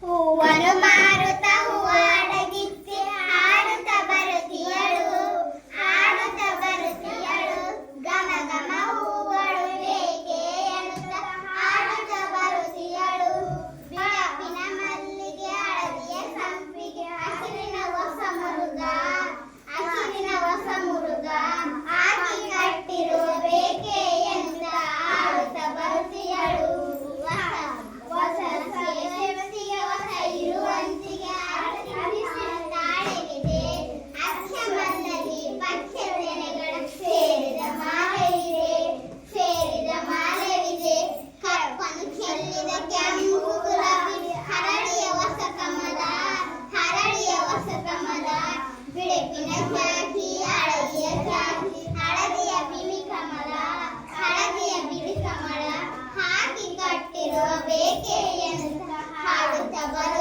ಹೂವನು ಮಾರುತ ಹೂವಾಡಗಿತ್ತಿ ಹಾಡುತ್ತ ಬರುತ್ತಿಯಳು ಹಾಡುತ್ತ ಬರುತ್ತಿಯಳು ಗಮ ಗಮ ಹೂಗಳು ಬೇಕೆ ಎನ್ನುತ್ತ ಹಾಡುತ್ತ ಬರುತ್ತಿಯಳು ಬಿಳಪಿನ ಮಲ್ಲಿಗೆ ಹಳದಿಯ ಸಂಪಿಗೆ ಹಸಿರಿನ ಹೊಸ ಮುರುಗ ಹಸಿರಿನ ಹೊಸ ಮುರುಗ ಹಾಕಿ ಕಟ್ಟಿರುವ ಬೇಕೆ ಎನ್ನುತ್ತ ಹಾಡುತ್ತ ಬರುತ್ತಿಯಳು ಹೊಸ ಸೇವಸಿಗೆ ಹೊಸ ಇರುವಂತಿಗೆ ತಾಳೆಗಿದೆ ಅಕ್ಷ ಮಲ್ಲಗಿ ಪಕ್ಷ ತೆನೆಗಳ ಸೇರಿದ ಮಾಲೆಯಿದೆ ಸೇರಿದ ಮಾಲೆವಿದೆ ಕಪ್ಪನು ಚೆಲ್ಲಿದ ಕೆಂಪು ಗುಲಾಬಿ ಹರಳಿಯ ಹೊಸ ಕಮಲ ಹರಳಿಯ ಹೊಸ ಕಮಲ ಬಿಳುಪಿನ ಚಾಕಿ ಹಳದಿಯ ಚಾಕಿ ಹಳದಿಯ ಬಿಳಿ ಕಮಲ ಹಳದಿಯ ಬಿಳಿ ಕಮಲ ಹಾಕಿ ಕಟ್ಟಿರುವ ಬೇಕೆ ಎನ್ನುತ್ತ ಹಾಡುತ್ತ ಬರು